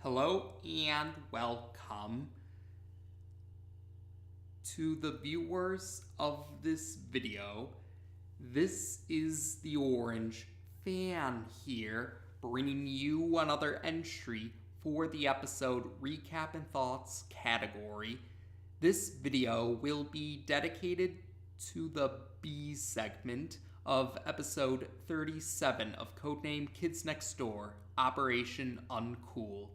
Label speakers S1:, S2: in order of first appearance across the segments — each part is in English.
S1: Hello and welcome to the viewers of this video. This is the Orange Fan here, bringing you another entry for the episode Recap and Thoughts category. This video will be dedicated to the B segment of episode 37 of Codename Kids Next Door, Operation UNCOOL.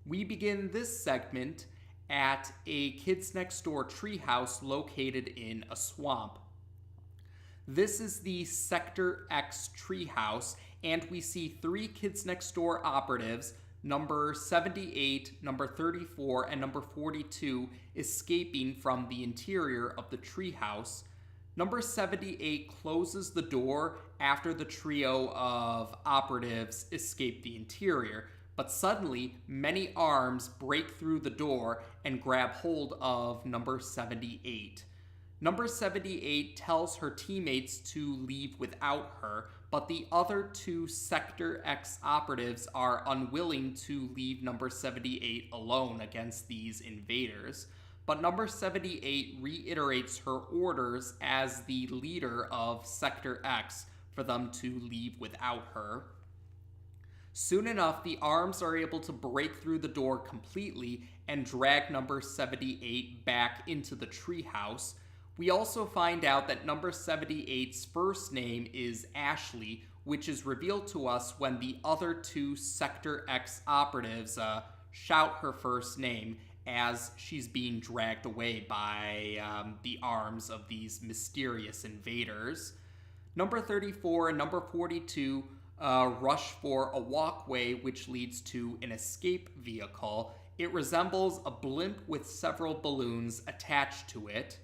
S1: We begin this segment at a Kids Next Door treehouse located in a swamp. This is the Sector X Treehouse, and we see three Kids Next Door operatives, number 78, number 34, and number 42, escaping from the interior of the treehouse. Number 78 closes the door after the trio of operatives escape the interior, but suddenly many arms break through the door and grab hold of number 78. Number 78 tells her teammates to leave without her, but the other two Sector X operatives are unwilling to leave number 78 alone against these invaders. But number 78 reiterates her orders as the leader of Sector X for them to leave without her. Soon enough, the arms are able to break through the door completely and drag number 78 back into the treehouse. We also find out that number 78's first name is Ashley, which is revealed to us when the other two Sector X operatives shout her first name as she's being dragged away by the arms of these mysterious invaders. Number 34 and number 42 rush for a walkway which leads to an escape vehicle. It resembles a blimp with several balloons attached to it.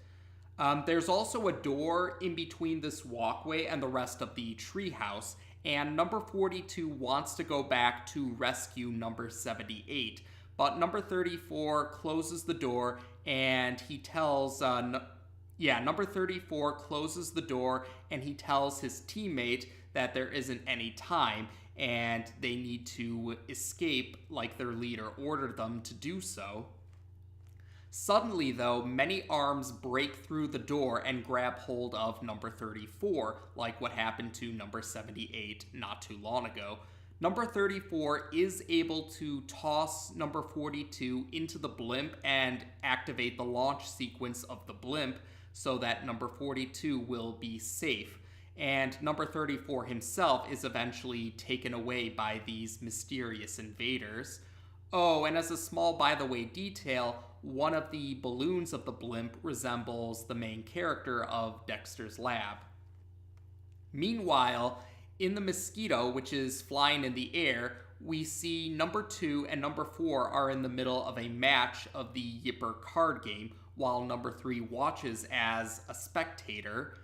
S1: There's also a door in between this walkway and the rest of the treehouse, and number 42 wants to go back to rescue number 78. But number 34 closes the door and he tells number 34 closes the door and he tells his teammate that there isn't any time and they need to escape like their leader ordered them to do so. Suddenly, though, many arms break through the door and grab hold of number 34, like what happened to number 78 not too long ago. Number 34 is able to toss number 42 into the blimp and activate the launch sequence of the blimp so that number 42 will be safe. And number 34 himself is eventually taken away by these mysterious invaders. Oh, and as a small by-the-way detail, one of the balloons of the blimp resembles the main character of Dexter's Lab. Meanwhile, in the Mosquito, which is flying in the air, we see number 2 and number 4 are in the middle of a match of the Yipper card game, while number 3 watches as a spectator.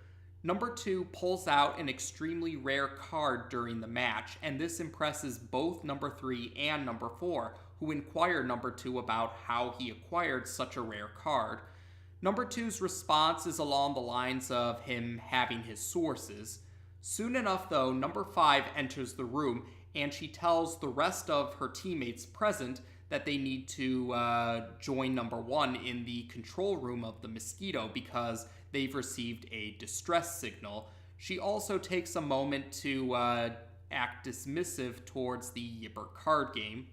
S1: Number 2 pulls out an extremely rare card during the match, and this impresses both number 3 and number 4, who inquire number 2 about how he acquired such a rare card. Number 2's response is along the lines of him having his sources. Soon enough, though, number 5 enters the room, and she tells the rest of her teammates present that they need to join number 1 in the control room of the Mosquito because they've received a distress signal. She also takes a moment to act dismissive towards the Yipper card game,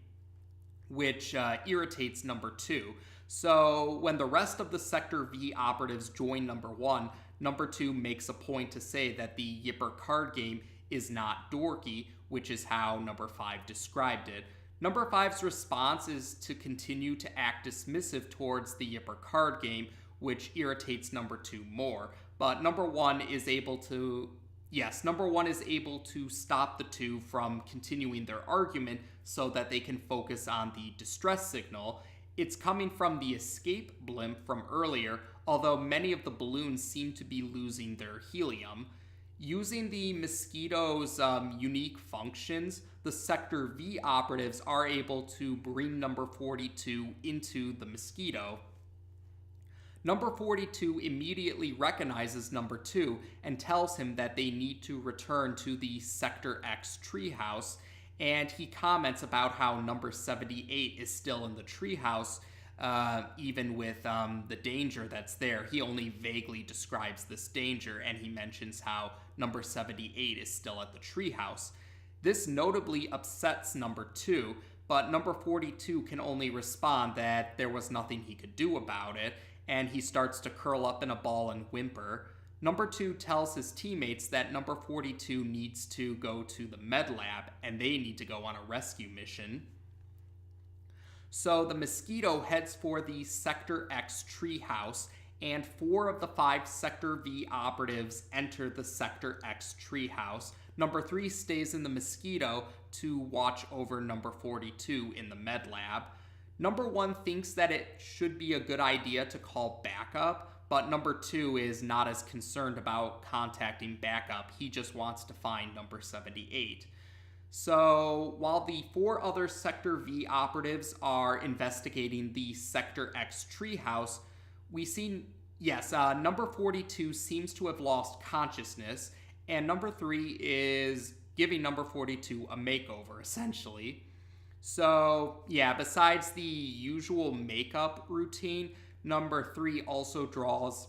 S1: which irritates number 2. So when the rest of the Sector V operatives join number 1, number 2 makes a point to say that the Yipper card game is not dorky, which is how number 5 described it. Number 5's response is to continue to act dismissive towards the Yipper card game, which irritates number 2 more. But number 1 is able to stop the two from continuing their argument so that they can focus on the distress signal. It's coming from the escape blimp from earlier, although many of the balloons seem to be losing their helium. Using the Mosquito's unique functions, the Sector V operatives are able to bring number 42 into the Mosquito. Number 42 immediately recognizes number 2 and tells him that they need to return to the Sector X Treehouse, and he comments about how number 78 is still in the treehouse, even with the danger that's there. He only vaguely describes this danger, and he mentions how number 78 is still at the treehouse. This notably upsets number 2, but number 42 can only respond that there was nothing he could do about it, and he starts to curl up in a ball and whimper. Number 2 tells his teammates that number 42 needs to go to the med lab, and they need to go on a rescue mission. So the Mosquito heads for the Sector X Treehouse, and 4 of the 5 Sector V operatives enter the Sector X Treehouse. Number 3 stays in the Mosquito to watch over number 42 in the med lab. Number 1 thinks that it should be a good idea to call backup, but number 2 is not as concerned about contacting backup. He just wants to find number 78. So while the 4 other Sector V operatives are investigating the Sector X Treehouse, we see, number 42 seems to have lost consciousness, and number 3 is giving number 42 a makeover, essentially. So, besides the usual makeup routine, number 3 also draws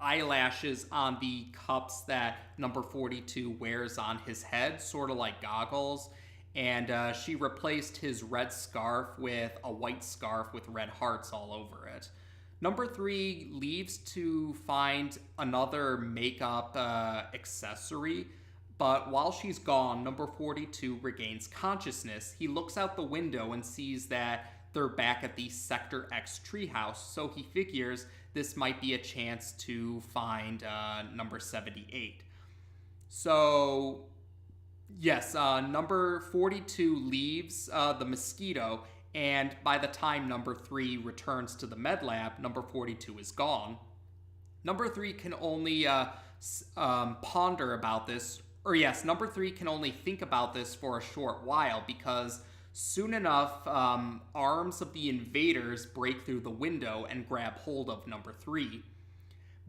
S1: eyelashes on the cups that number 42 wears on his head, sort of like goggles, and she replaced his red scarf with a white scarf with red hearts all over it. Number 3 leaves to find another makeup accessory, but while she's gone, number 42 regains consciousness. He looks out the window and sees that they're back at the Sector X Treehouse, so he figures this might be a chance to find number 78. So, number 42 leaves the Mosquito, and by the time number 3 returns to the med lab, number 42 is gone. Number 3 can only ponder about this, number 3 can only think about this for a short while, because soon enough, arms of the invaders break through the window and grab hold of number 3.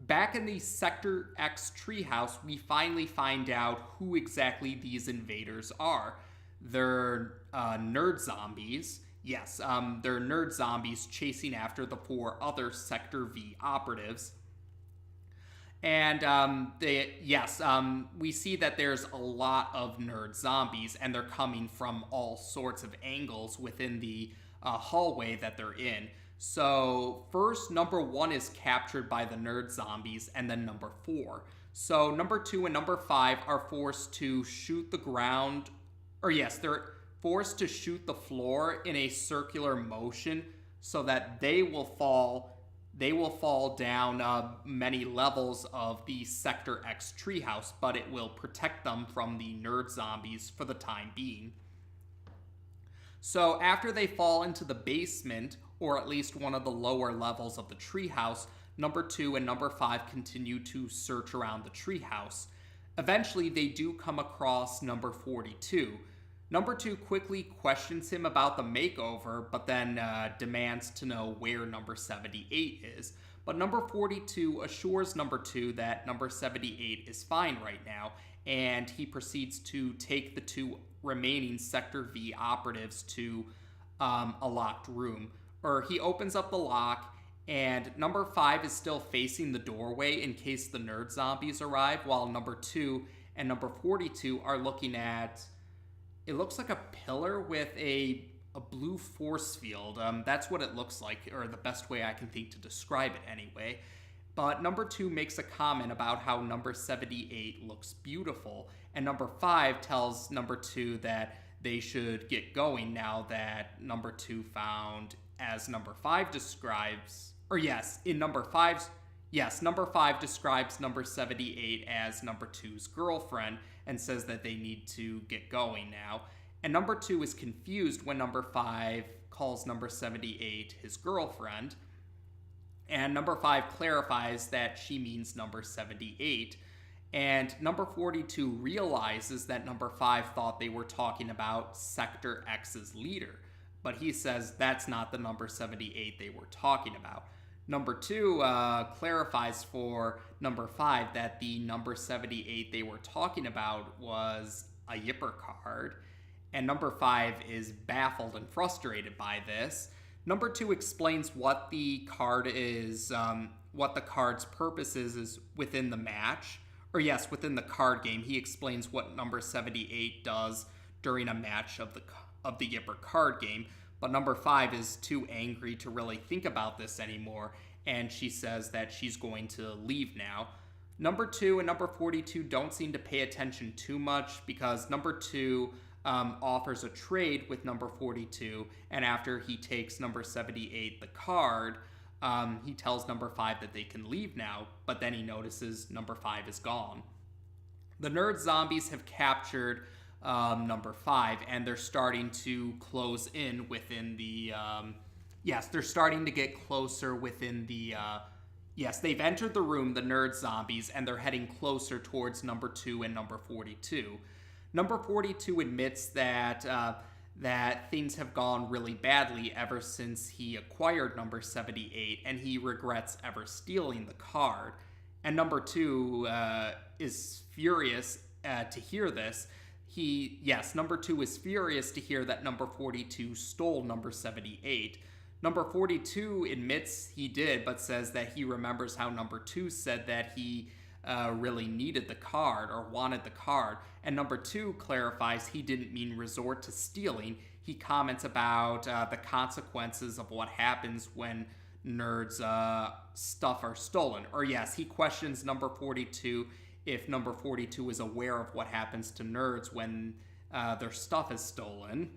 S1: Back in the Sector X Treehouse, we finally find out who exactly these invaders are. They're nerd zombies. Yes, they're nerd zombies chasing after the 4 other Sector V operatives. And we see that there's a lot of nerd zombies, and they're coming from all sorts of angles within the hallway that they're in. So first, number 1 is captured by the nerd zombies, and then number 4. So number 2 and number 5 are forced to shoot the ground, they're forced to shoot the floor in a circular motion so that they will fall down many levels of the Sector X Treehouse, but it will protect them from the nerd zombies for the time being. So after they fall into the basement, or at least one of the lower levels of the treehouse, number 2 and number 5 continue to search around the treehouse. Eventually, they do come across number 42. Number 2 quickly questions him about the makeover, but then demands to know where number 78 is. But number 42 assures number 2 that number 78 is fine right now, and he proceeds to take the 2 remaining Sector V operatives to a locked room. He opens up the lock, and number 5 is still facing the doorway in case the nerd zombies arrive, while number 2 and number 42 are looking at, it looks like a pillar with a blue force field. That's what it looks like, or the best way I can think to describe it anyway. But number 2 makes a comment about how number 78 looks beautiful, and number 5 tells number 2 that they should get going now that number 2 found, as number 5 describes, number 5 describes number 78 as number 2's girlfriend and says that they need to get going now. And number 2 is confused when number 5 calls number 78 his girlfriend. And number 5 clarifies that she means number 78. And number 42 realizes that number 5 thought they were talking about Sector X's leader. But he says that's not the number 78 they were talking about. Number 2 clarifies for number 5 that the number 78 they were talking about was a Yipper card. and number 5 is baffled and frustrated by this. Number 2 explains what the card is, what the card's purpose is within the match. Or yes, within the card game. He explains what number 78 does during a match of the Yipper card game. But number 5 is too angry to really think about this anymore, and she says that she's going to leave now. Number 2 and number 42 don't seem to pay attention too much because number 2 offers a trade with number 42, and after he takes number 78 the card, he tells number 5 that they can leave now, but then he notices number 5 is gone. The nerd zombies have captured number 5, and they're starting to close in within the... they're starting to get closer within the... they've entered the room, the nerd zombies, and they're heading closer towards number 2 and number 42. Number 42 admits that things have gone really badly ever since he acquired number 78, and he regrets ever stealing the card. And number 2 is furious to hear this. Number 2 is furious to hear that number 42 stole number 78. Number 42 admits he did, but says that he remembers how number 2 said that he really needed the card or wanted the card. And number 2 clarifies he didn't mean resort to stealing. He comments about the consequences of what happens when nerds' stuff are stolen. Or yes, he questions number 42 if number 42 is aware of what happens to nerds when their stuff is stolen.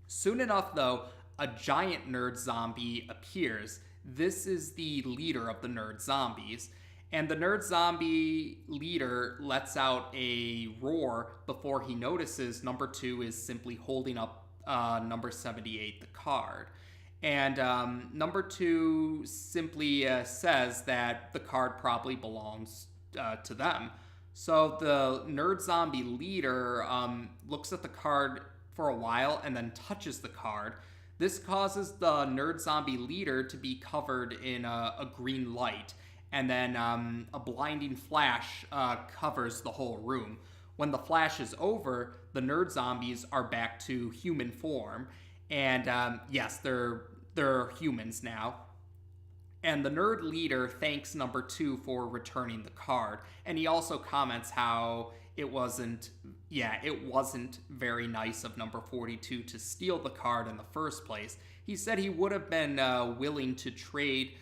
S1: Soon enough, though, a giant nerd zombie appears. This is the leader of the nerd zombies. And the nerd zombie leader lets out a roar before he notices number 2 is simply holding up number 78, the card. And number 2 simply says that the card probably belongs to them. So the nerd zombie leader looks at the card for a while and then touches the card. This causes the nerd zombie leader to be covered in a green light. And then a blinding flash covers the whole room. When the flash is over, the nerd zombies are back to human form. And they're humans now. And the nerd leader thanks number 2 for returning the card. And he also comments how it wasn't very nice of number 42 to steal the card in the first place. He said he would have been willing to trade...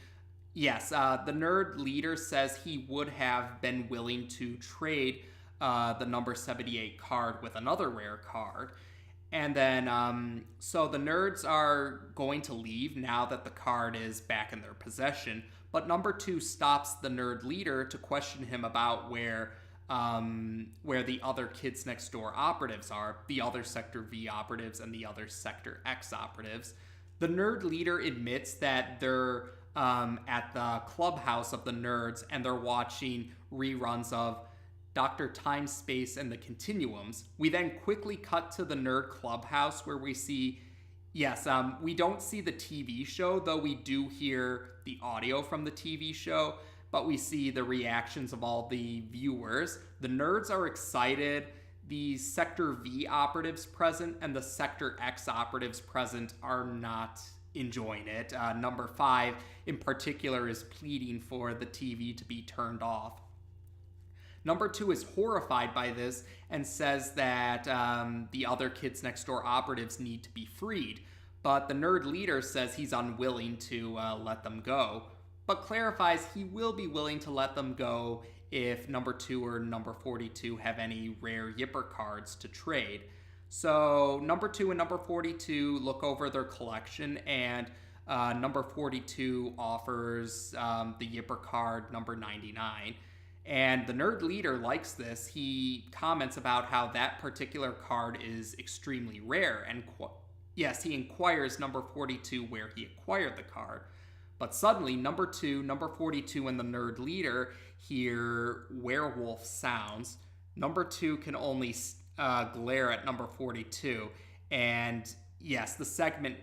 S1: the nerd leader says he would have been willing to trade the number 78 card with another rare card. And then, so the nerds are going to leave now that the card is back in their possession. But number 2 stops the nerd leader to question him about where the other Kids Next Door operatives are, the other Sector V operatives and the other Sector X operatives. The nerd leader admits that they're at the clubhouse of the nerds, and they're watching reruns of Dr. Time, Space, and the Continuums. We then quickly cut to the nerd clubhouse where we see, we don't see the TV show, though we do hear the audio from the TV show, but we see the reactions of all the viewers. The nerds are excited. The Sector V operatives present and the Sector X operatives present are not enjoying it. Number 5 in particular is pleading for the TV to be turned off. Number 2 is horrified by this and says that the other Kids Next Door operatives need to be freed, but the nerd leader says he's unwilling to let them go, but clarifies he will be willing to let them go if number 2 or number 42 have any rare Yipper cards to trade. So number 2 and number 42 look over their collection, and number 42 offers the Yipper card number 99. And the nerd leader likes this. He comments about how that particular card is extremely rare, and he inquires number 42 where he acquired the card. But suddenly, number 2, number 42, and the nerd leader hear werewolf sounds. Number 2 can only glare at number 42, and yes, the segment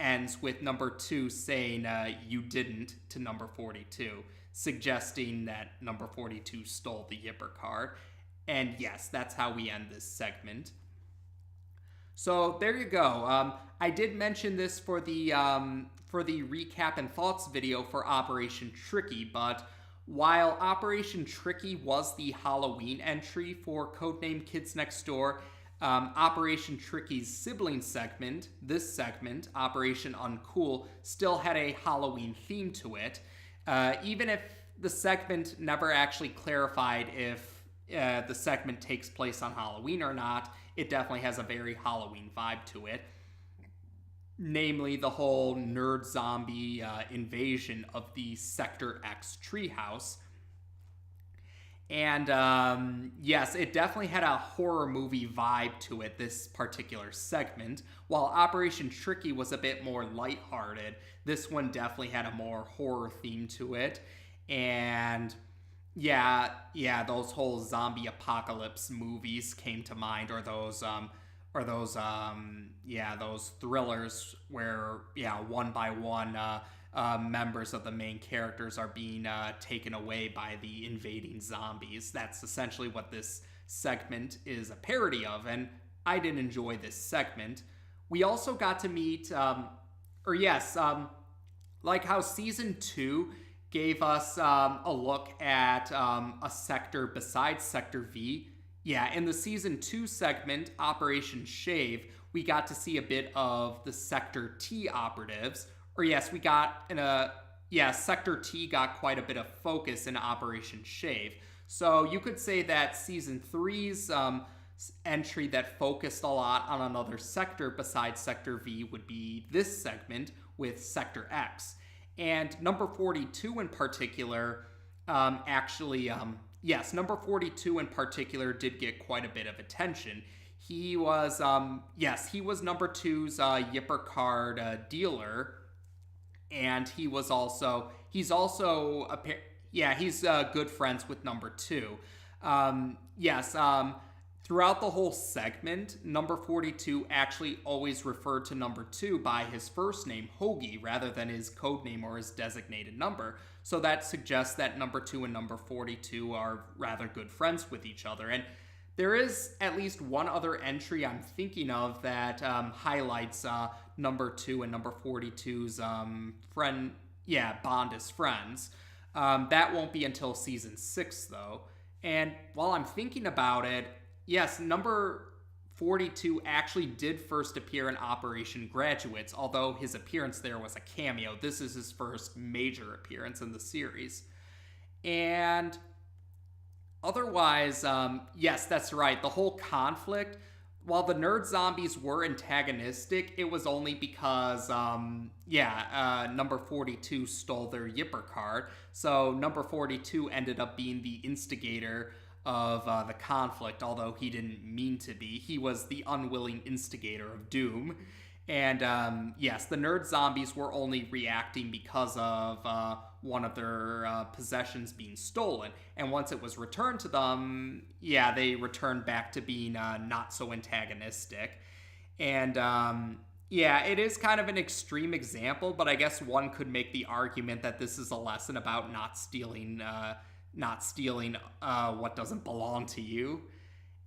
S1: ends with number 2 saying, "You didn't," to number 42, suggesting that number 42 stole the Yipper card. And yes, that's how we end this segment. So there you go. I did mention this for the recap and thoughts video for Operation Tricky, but while Operation Tricky was the Halloween entry for Codename Kids Next Door, Operation Tricky's sibling segment, this segment, Operation UNCOOL, still had a Halloween theme to it, even if the segment never actually clarified if the segment takes place on Halloween or not. It definitely has a very Halloween vibe to it. Namely, the whole nerd zombie invasion of the Sector X Treehouse. And yes, it definitely had a horror movie vibe to it, this particular segment. While Operation Tricky was a bit more lighthearted, this one definitely had a more horror theme to it. And yeah, those whole zombie apocalypse movies came to mind, or those thrillers where, one by one, members of the main characters are being taken away by the invading zombies. That's essentially what this segment is a parody of, and I did enjoy this segment. We also got to meet, like how Season 2 gave us a look at a sector besides Sector V. Yeah, in the Season 2 segment, Operation Shave, we got to see a bit of the Sector T operatives. Or yes, Sector T got quite a bit of focus in Operation Shave. So you could say that Season 3's entry that focused a lot on another sector besides Sector V would be this segment with Sector X. And number 42 in particular, number 42 in particular did get quite a bit of attention. He was, number 2's Yipper card dealer, and he's good friends with number 2. Throughout the whole segment, number 42 actually always referred to number 2 by his first name, Hoagie, rather than his code name or his designated number. So that suggests that number 2 and number 42 are rather good friends with each other. And there is at least one other entry I'm thinking of that highlights number 2 and number 42's bond as friends. That won't be until Season 6, though. And while I'm thinking about it, yes, number 42 actually did first appear in Operation Graduates, although his appearance there was a cameo. This is his first major appearance in the series. And otherwise, yes, that's right. The whole conflict, while the nerd zombies were antagonistic, it was only because, number 42 stole their Yipper card. So number 42 ended up being the instigator of the conflict, although he didn't mean to be. He was the unwilling instigator of doom. And yes, the nerd zombies were only reacting because of one of their possessions being stolen. And once it was returned to them, they returned back to being not so antagonistic. And it is kind of an extreme example, but I guess one could make the argument that this is a lesson about not stealing what doesn't belong to you.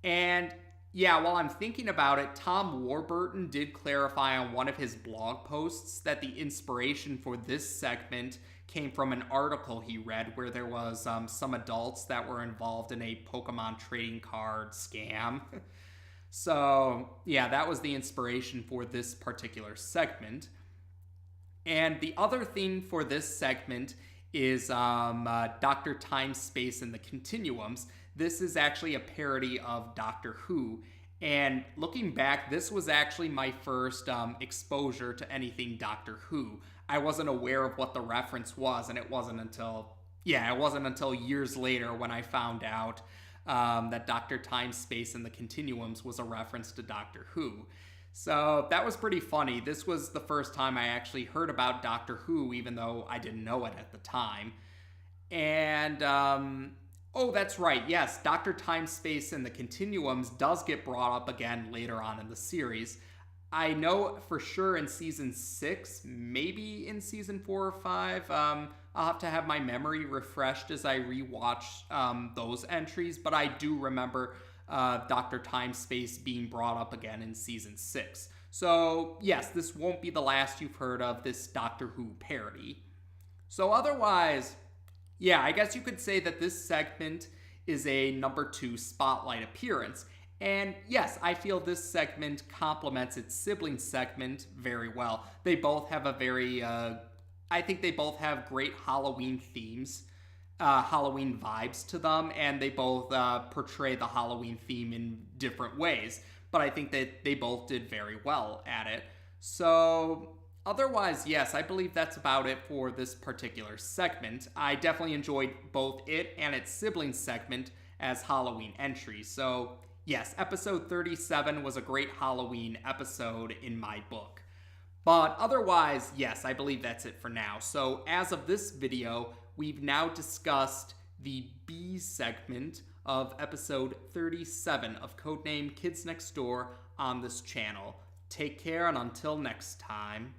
S1: And while I'm thinking about it, Tom Warburton did clarify on one of his blog posts that the inspiration for this segment came from an article he read where there was some adults that were involved in a Pokemon trading card scam. So that was the inspiration for this particular segment. And the other thing for this segment is Dr. Time, Space, and the Continuums. This is actually a parody of Doctor Who. And looking back, this was actually my first exposure to anything Doctor Who. I wasn't aware of what the reference was, and it wasn't until years later when I found out that Dr. Time, Space, and the Continuums was a reference to Doctor Who. So that was pretty funny. This was the first time I actually heard about Doctor Who, even though I didn't know it at the time. And, that's right. Yes, Dr. Time, Space, and the Continuums does get brought up again later on in the series. I know for sure in Season 6, maybe in Season 4 or 5. I'll have to have my memory refreshed as I rewatch those entries, but I do remember Dr. Time Space being brought up again in Season 6. So, yes, this won't be the last you've heard of this Doctor Who parody. So otherwise, yeah, I guess you could say that this segment is a number 2 spotlight appearance. And yes, I feel this segment complements its sibling segment very well. They both have I think they both have great Halloween themes, Halloween vibes to them, and they both portray the Halloween theme in different ways. But I think that they both did very well at it. So otherwise, yes, I believe that's about it for this particular segment. I definitely enjoyed both it and its sibling segment as Halloween entries. So yes, episode 37 was a great Halloween episode in my book. But otherwise, yes, I believe that's it for now. So as of this video, we've now discussed the B segment of episode 37 of Codename Kids Next Door on this channel. Take care, and until next time.